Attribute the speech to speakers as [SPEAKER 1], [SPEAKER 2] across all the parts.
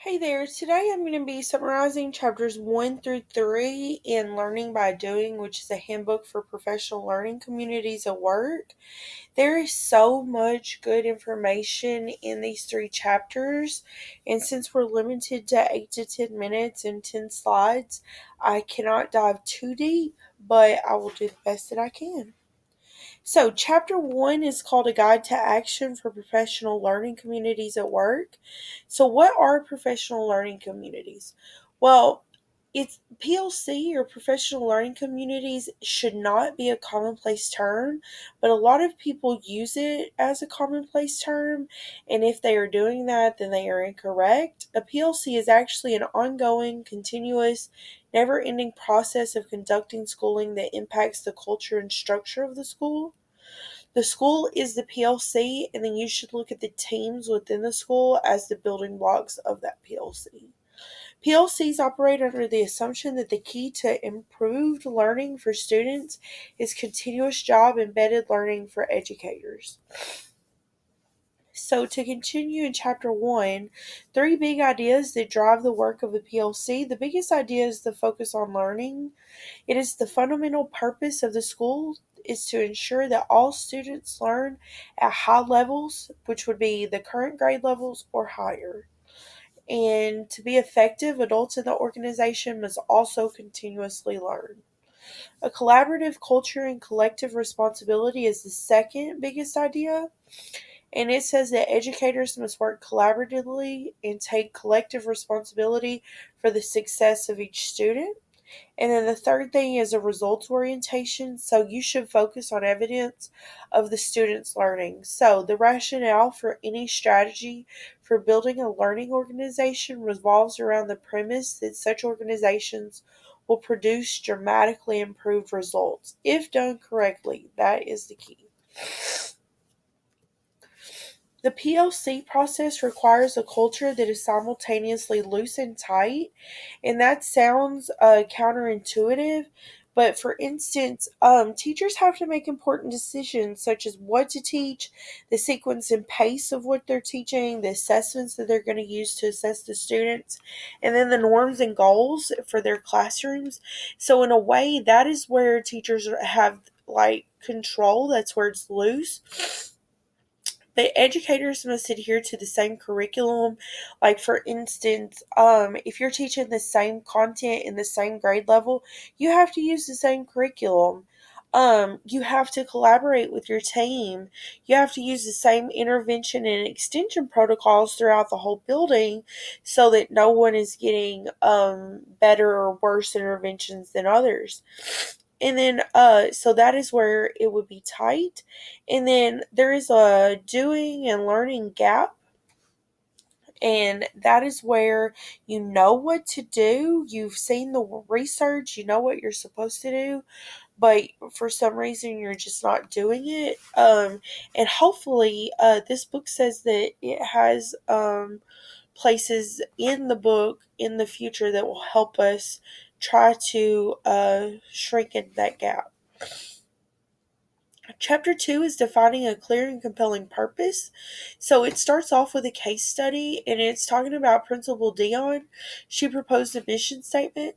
[SPEAKER 1] Hey there, today I'm going to be summarizing chapters 1 through 3 in Learning by Doing, which is a handbook for professional learning communities at work. There is so much good information in these three chapters, and since we're limited to 8 to 10 minutes and 10 slides, I cannot dive too deep, but I will do the best that I can. So, chapter one is called A Guide to Action for Professional Learning Communities at Work. So, what are professional learning communities? Well, it's PLC or professional learning communities should not be a commonplace term, but a lot of people use it as a commonplace term, and if they are doing that, then they are incorrect. A PLC is actually an ongoing, continuous, never ending process of conducting schooling that impacts the culture and structure of the school. The school is the PLC, and then you should look at the teams within the school as the building blocks of that PLC. PLCs operate under the assumption that the key to improved learning for students is continuous job embedded learning for educators. So, to continue in chapter one, three big ideas that drive the work of a PLC. The biggest idea is the focus on learning. It is the fundamental purpose of the school is to ensure that all students learn at high levels, which would be the current grade levels or higher. And to be effective, adults in the organization must also continuously learn. A collaborative culture and collective responsibility is the second biggest idea. And it says that educators must work collaboratively and take collective responsibility for the success of each student. And then the third thing is a results orientation. So you should focus on evidence of the student's learning. So the rationale for any strategy for building a learning organization revolves around the premise that such organizations will produce dramatically improved results if done correctly. That is the key. The PLC process requires a culture that is simultaneously loose and tight, and that sounds counterintuitive. But for instance, teachers have to make important decisions such as what to teach, the sequence and pace of what they're teaching, the assessments that they're going to use to assess the students, and then the norms and goals for their classrooms. So, in a way, that is where teachers have like control, that's where it's loose, but educators must adhere to the same curriculum. Like for instance, if you're teaching the same content in the same grade level, you have to use the same curriculum. You have to collaborate with your team. You have to use the same intervention and extension protocols throughout the whole building so that no one is getting better or worse interventions than others. And then so that is where it would be tight. And then there is a doing and learning gap, and that is where you know what to do, you've seen the research, you know what you're supposed to do, but for some reason you're just not doing it. And hopefully this book says that it has places in the book in the future that will help us try to shrink in that gap. Chapter 2 is defining a clear and compelling purpose. So it starts off with a case study, and it's talking about Principal Dion. She proposed a mission statement,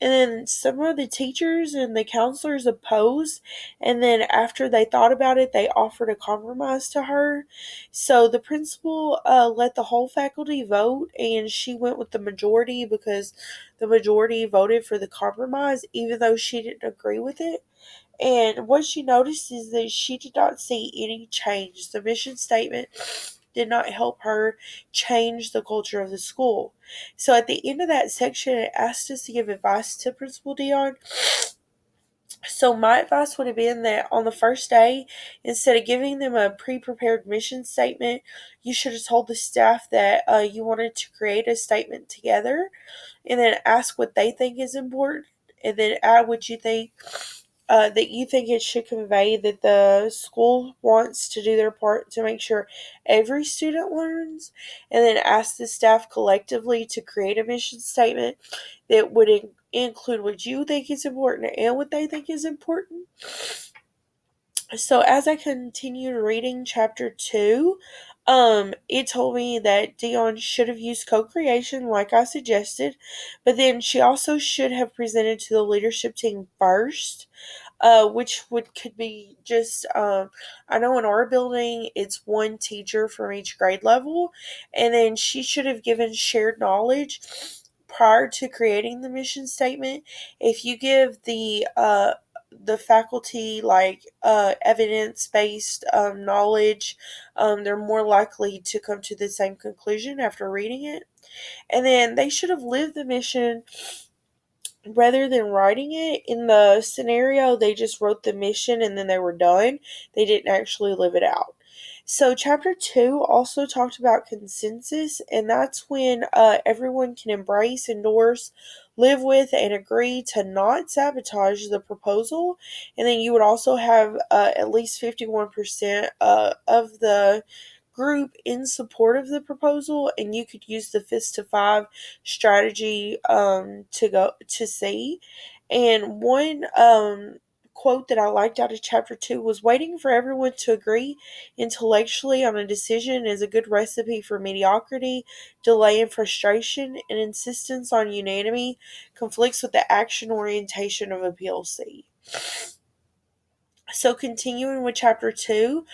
[SPEAKER 1] and then some of the teachers and the counselors opposed. And then after they thought about it, they offered a compromise to her. So the principal let the whole faculty vote, and she went with the majority because the majority voted for the compromise, even though she didn't agree with it. And what she noticed is that she did not see any change. The mission statement did not help her change the culture of the school. So at the end of that section, it asked us to give advice to Principal Dion. So my advice would have been that on the first day, instead of giving them a pre-prepared mission statement, you should have told the staff that you wanted to create a statement together, and then ask what they think is important, and then add what you think that you think it should convey that the school wants to do their part to make sure every student learns, and then ask the staff collectively to create a mission statement that would include what you think is important and what they think is important. So as I continued reading chapter 2, It told me that Dion should have used co-creation like I suggested, but then she also should have presented to the leadership team first, which could be just I know in our building it's one teacher from each grade level, and then she should have given shared knowledge prior to creating the mission statement. If you give the faculty like evidence based knowledge, they're more likely to come to the same conclusion after reading it. And then they should have lived the mission rather than writing it. In the scenario, they just wrote the mission and then they were done. They didn't actually live it out. So, chapter 2 also talked about consensus, and that's when everyone can embrace, endorse, live with, and agree to not sabotage the proposal. And then you would also have at least 51% of the group in support of the proposal, and you could use the fist to five strategy to go to see. And one quote that I liked out of chapter 2 was, waiting for everyone to agree intellectually on a decision is a good recipe for mediocrity, delay, and frustration, and insistence on unanimity conflicts with the action orientation of a PLC. So, continuing with chapter 2,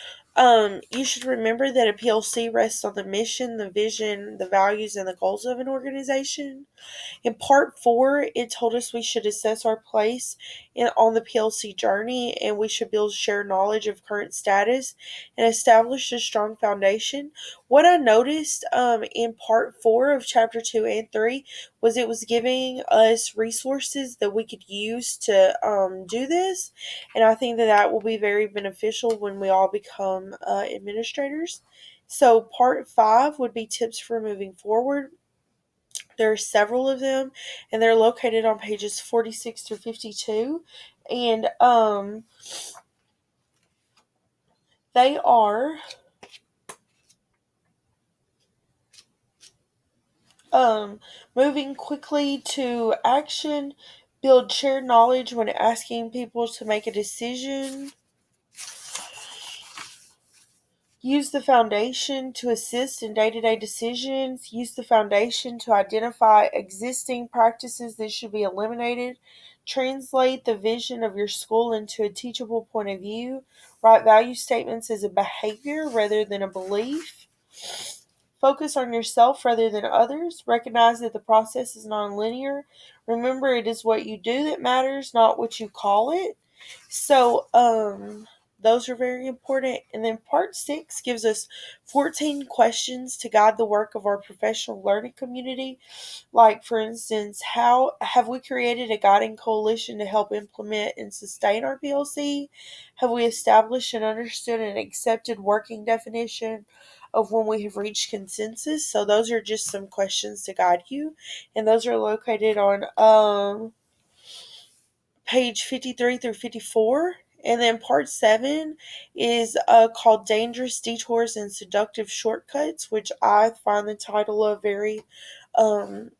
[SPEAKER 1] you should remember that a PLC rests on the mission, the vision, the values, and the goals of an organization. In part 4, it told us we should assess our place on the PLC journey, and we should build shared knowledge of current status and establish a strong foundation. What I noticed in part 4 of chapter 2 and 3 was it was giving us resources that we could use to do this, and I think that that will be very beneficial when we all become administrators. So, part 5 would be tips for moving forward. There are several of them, and they're located on pages 46 through 52. And they are moving quickly to action, build shared knowledge when asking people to make a decision, use the foundation to assist in day to day decisions. Use the foundation to identify existing practices that should be eliminated. Translate the vision of your school into a teachable point of view. Write value statements as a behavior rather than a belief. Focus on yourself rather than others. Recognize that the process is non-linear. Remember, it is what you do that matters, not what you call it. So, those are very important. And then part 6 gives us 14 questions to guide the work of our professional learning community. Like, for instance, how have we created a guiding coalition to help implement and sustain our PLC? Have we established and understood and accepted working definition of when we have reached consensus? So those are just some questions to guide you, and those are located on page 53 through 54. And then part 7 is called Dangerous Detours and Seductive Shortcuts, which I find the title of very um,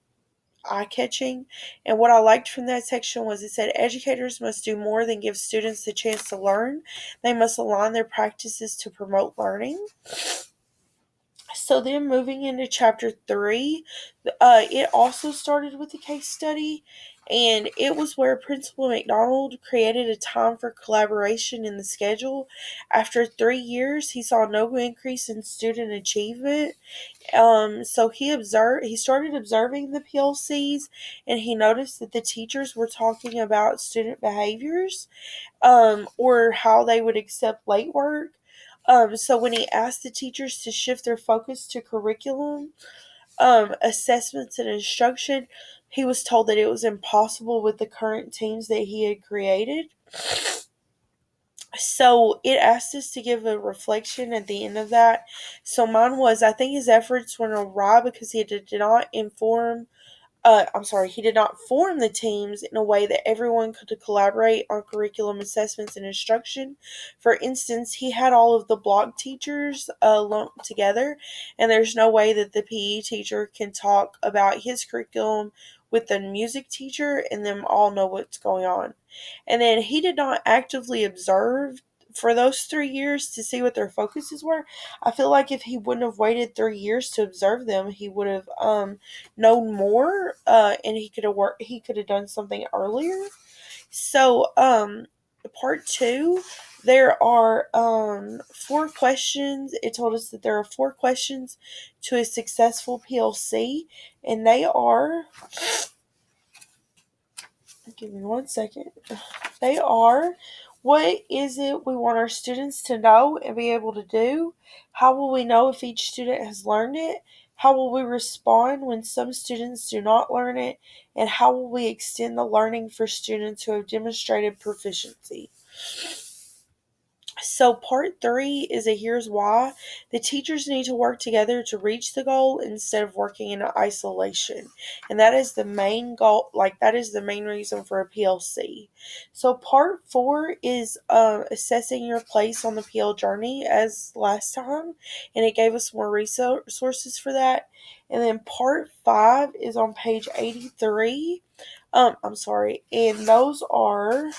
[SPEAKER 1] eye catching. And what I liked from that section was it said educators must do more than give students the chance to learn, they must align their practices to promote learning. So then moving into chapter 3, it also started with a case study, and it was where Principal McDonald created a time for collaboration in the schedule. After 3 years, he saw no increase in student achievement. So he started observing the PLCs, and he noticed that the teachers were talking about student behaviors, or how they would accept late work. So when he asked the teachers to shift their focus to curriculum, assessments, and instruction, he was told that it was impossible with the current teams that he had created. So it asked us to give a reflection at the end of that. So mine was, I think his efforts went awry because he did not he did not form the teams in a way that everyone could collaborate on curriculum assessments and instruction. For instance, he had all of the block teachers lumped together, and there's no way that the PE teacher can talk about his curriculum with the music teacher and them all know what's going on. And then he did not actively observe for those 3 years to see what their focuses were. I feel like if he wouldn't have waited 3 years to observe them, he would have known more, and he could have done something earlier. So, part two, there are 4 questions. It told us that there are 4 questions to a successful PLC, and they are, give me 1 second. They are, what is it we want our students to know and be able to do? How will we know if each student has learned it? How will we respond when some students do not learn it? And how will we extend the learning for students who have demonstrated proficiency? So, part three is a here's why. The teachers need to work together to reach the goal instead of working in isolation. And that is the main goal, that is the main reason for a PLC. So, part four is assessing your place on the PL journey as last time. And it gave us more resources for that. And then part five is on page 83. I'm sorry. And those are,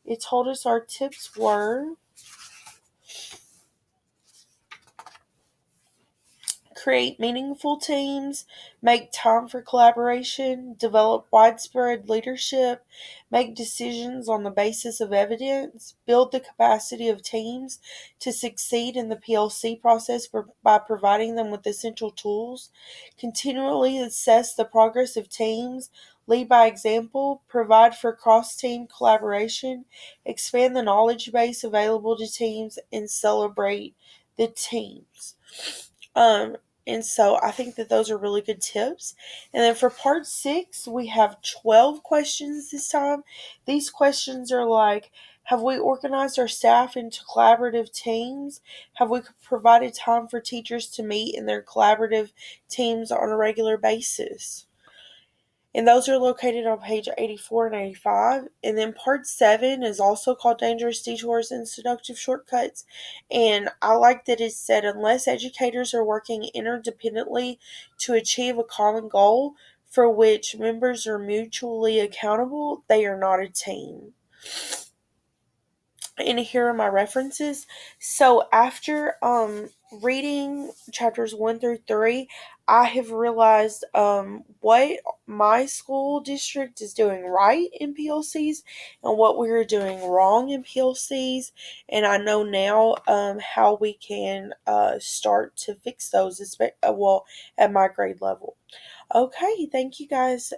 [SPEAKER 1] it told us our tips were: create meaningful teams, make time for collaboration, develop widespread leadership, make decisions on the basis of evidence, build the capacity of teams to succeed in the PLC process by providing them with essential tools, continually assess the progress of teams, lead by example, provide for cross-team collaboration, expand the knowledge base available to teams, and celebrate the teams. Um, and so I think that those are really good tips. And then for part six, we have 12 questions this time. These questions are like, have we organized our staff into collaborative teams? Have we provided time for teachers to meet in their collaborative teams on a regular basis? And those are located on page 84 and 85. And then part 7 is also called Dangerous Detours and Seductive Shortcuts. And I like that it said, unless educators are working interdependently to achieve a common goal for which members are mutually accountable, they are not a team. And here are my references. So after reading chapters 1 through 3, I have realized what my school district is doing right in PLCs and what we are doing wrong in PLCs, and I know now how we can start to fix those, at my grade level. Okay, thank you guys.